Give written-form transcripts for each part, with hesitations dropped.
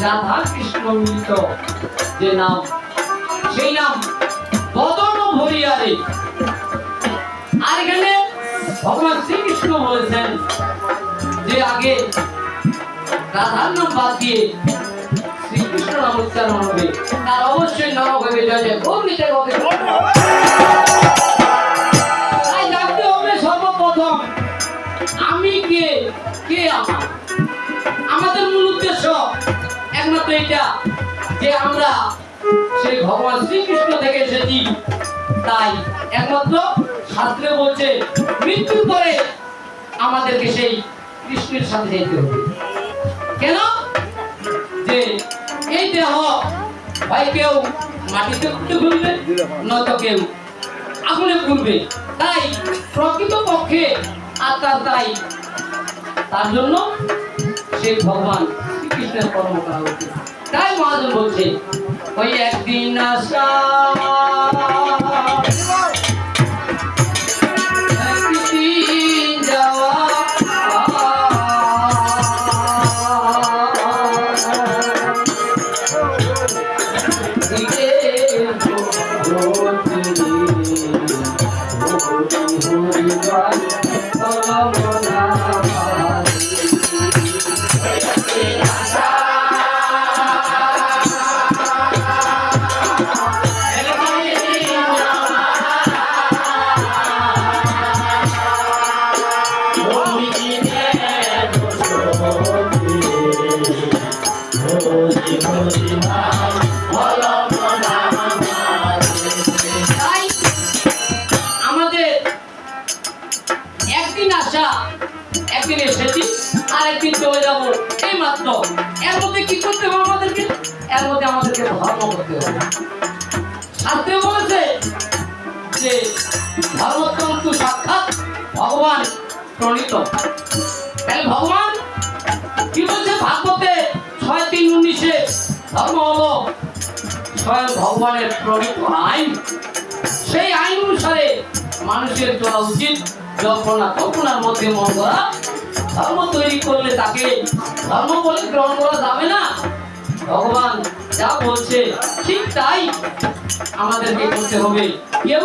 রাধা কৃষ্ণ মিলিত যে নাম, সেই নাম বদন ভরিয়ারে। আর এখানে ভগবান শ্রীকৃষ্ণ বলেছেন যে আগে রাধার নাম বাদ দিয়ে শ্রীকৃষ্ণ নাম উচ্চারণ হবে, তার অবশ্যই নরক হবে। জয় জয় গৌরীতে তাই জানতে হবে সর্বপ্রথম আমি কে, কে আমার। আমাদের মূল উদ্দেশ্য একমাত্র এটা যে আমরা সেই ভগবান শ্রীকৃষ্ণ থেকে এসেছি। তাই একমাত্র শাস্ত্রে বলছে মৃত্যুর পরে আমাদেরকে সেই কৃষ্ণের সাথে যেতে হবে। কেন? যে এই দেহ হয় কেউ মাটিতে ঘুরবে, নয়তো কেউ আগুনে ঘুরবে। তাই প্রকৃত পক্ষে আত্মার তাই তার জন্য সেই ভগবান শ্রীকৃষ্ণের কর্ম করা উচিত। তাই মহাজন বলছে ওই একদিন আশা একদিন যাওয়া, একদিন এসেছি আর একদিন চলে যাবো, এই মাত্র। এর মধ্যে কি করতে হবে আমাদেরকে? এর মধ্যে আমাদেরকে ধর্ম করতে হবে। শাস্ত্রে বলেছে যে ধর্মতন্তু সাক্ষাৎ ভগবান প্রণীত। তাহলে ভগবান কি বলছে ভাগবতে 6:3-19 ধর্ম হলো স্বয়ং ভগবানের প্রণীত আইন। সেই আইন অনুসারে মানুষের চলা উচিত। জল্পনা কল্পনার মধ্যে মন করা ধর্ম তৈরি করলে তাকে ধর্ম বলে গ্রহণ করা যাবে না। ভগবান যা বলছে ঠিক তাই আমাদেরকে করতে হবে। কেউ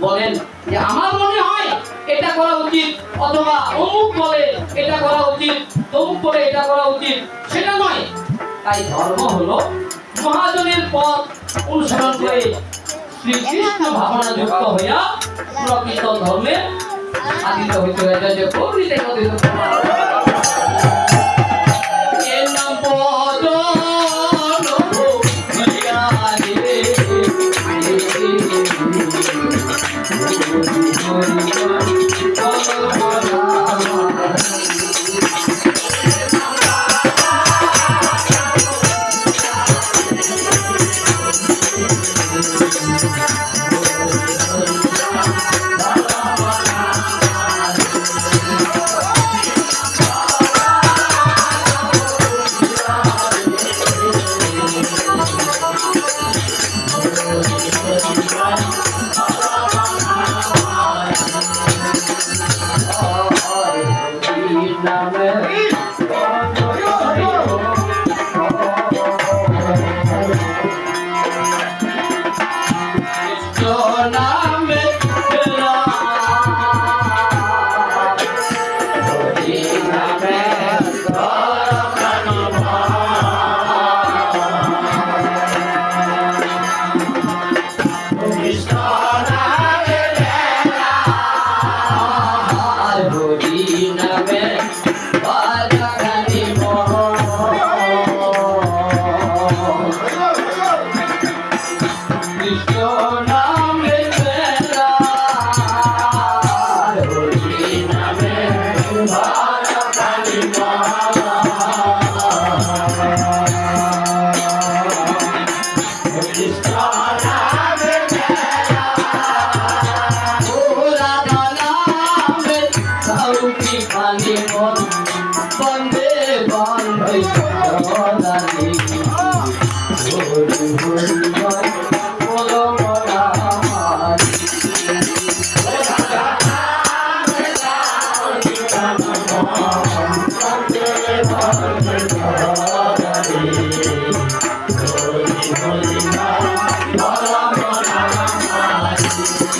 বলেন যে আমার মনে হয় এটা করা উচিত, অথবা অমুক বলে এটা করা উচিত, তমুক বলে এটা করা উচিত, সেটা নয়। তাই ধর্ম হলো মহাজনের পথ অনুসরণ করে শ্রীকৃষ্ণ ভাবনা যুক্ত হইয়া প্রকৃত ধর্মে সাধিত হইতে হয়। যে গৌরীতে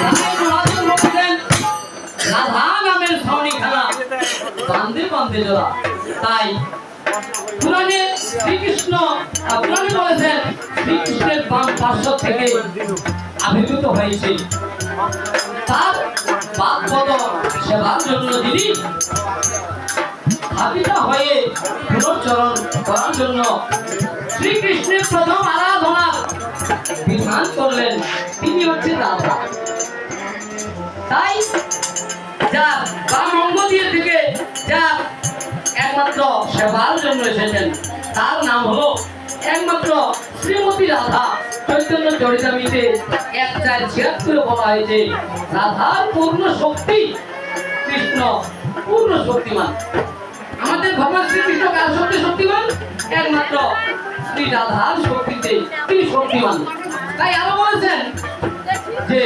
তাই মহাজন বলেছেন রাধা নামের ছাউনি খেলা বান্ধে বান্ধে জোড়া। তাই পুরাণে শ্রীকৃষ্ণ পুরাণে বলেছেন শ্রীকৃষ্ণের বাম পার্শ্ব থেকে আবির্ভূত হয়েছে। তার বাদপদ সেবার জন্য যিনি স্থাপিতা হয়ে পুনর্চরণ করার জন্য শ্রীকৃষ্ণের প্রথম আরাধনা বিধান করলেন, তিনি হচ্ছেন রাধা। তাই যার বাম অঙ্গ দিয়ে থেকে যার একমাত্র সেবার জন্য এসেছেন তার নাম হলো একমাত্র শ্রীমতী রাধা। চৈতন্য চরিতামৃতে 1:46 বলা হয়েছে রাধার পূর্ণ শক্তি, কৃষ্ণ পূর্ণ শক্তিমান। আমাদের ভগবান শ্রীকৃষ্ণ কার শক্তি শক্তিমান? একমাত্র শ্রী রাধার শক্তিতে তিনি শক্তিমান। তাই আরো বলেছেন যে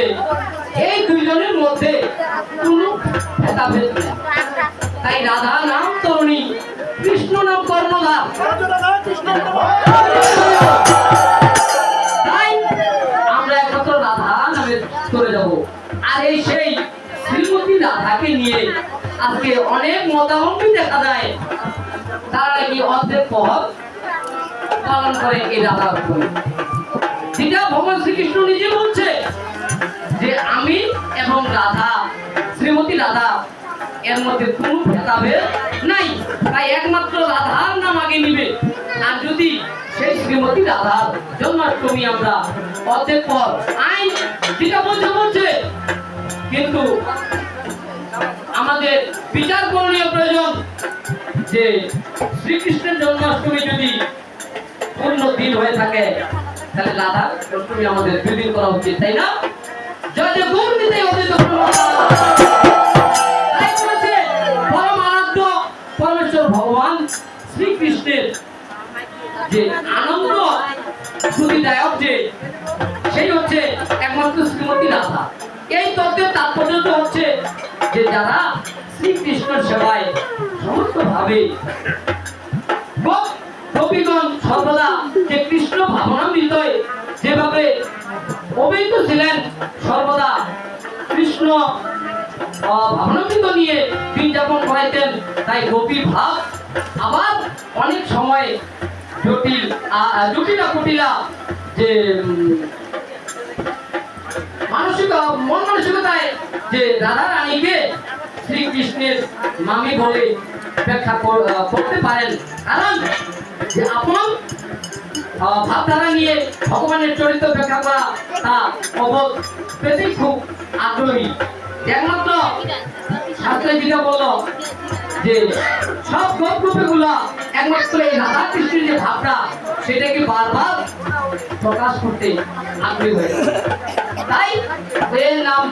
এই দুইজনের মধ্যে কোনো ভেদাভেদ নেই। তাই রাধা নাম তরুণী, কৃষ্ণ নাম কর্ণধার। তাই আমরা একমাত্র রাধা নামে চলে যাব। আর এই সেই শ্রীমতী রাধাকে নিয়ে আজকে অনেক মতামতি দেখা যায়, তারা কি অর্ধেক পথ পালন করে এই রাধা। যেটা ভগবান শ্রীকৃষ্ণ নিজে বলছে যে আমি এবং রাধা, শ্রীমতী রাধা, এর মধ্যে কোনো ভেদাভেদ নাই। তাই একমাত্র রাধার নাম আগে নিবে। আর যদি সেই শ্রীমতী রাধার জন্মাষ্টমী আমরা অর্ধেক পর আইন যেটা বলছে, কিন্তু আমাদের বিচার করণীয় প্রয়োজন যে শ্রীকৃষ্ণের জন্মাষ্টমী যদি পূর্ণ দিন হয়ে থাকে তাহলে রাধা অষ্টমী আমাদের 2 দিন করা উচিত, তাই না? জয় জয় গৌর নিতাই অদ্বৈত তাই বলেছে পরম আরাধ্য পরমেশ্বর ভগবান শ্রীকৃষ্ণের যে আনন্দ শ্রুতিদায়ক যে সেই হচ্ছে একমাত্র শ্রীমতী রাধা। এই তত্ত্বের তাৎপর্য হচ্ছে যে যারা শ্রীকৃষ্ণের সেবায় সমস্ত ভাবে গোপীগণ সর্বদা যে কৃষ্ণ ভাবনামৃত যেভাবে অভিজ্ঞ ছিলেন, সর্বদা কৃষ্ণ ভাবনামৃত নিয়ে দিন যাপন করাইতেন। তাই গোপী ভাব আবার অনেক সময় জটিলা কুটিলা যে মন মানসিকতায় যে রাধা রানীকে শ্রীকৃষ্ণের মামি বলে ব্যাখ্যা করতে পারেন, কারণ যে আপন ভাবধারা নিয়ে ভগবানের চরিত্র ব্যাখ্যা করা তা অবোধ পেতে খুব আগ্রহী। একমাত্র শাস্ত্রে যেটা বললো যে সব গল্পে গুলা একমাত্র এই রাধা কৃষ্ণের যে ভাবটা সেটাকে বারবার প্রকাশ করতে আগ্রহী হয়ে, তাই এর নাম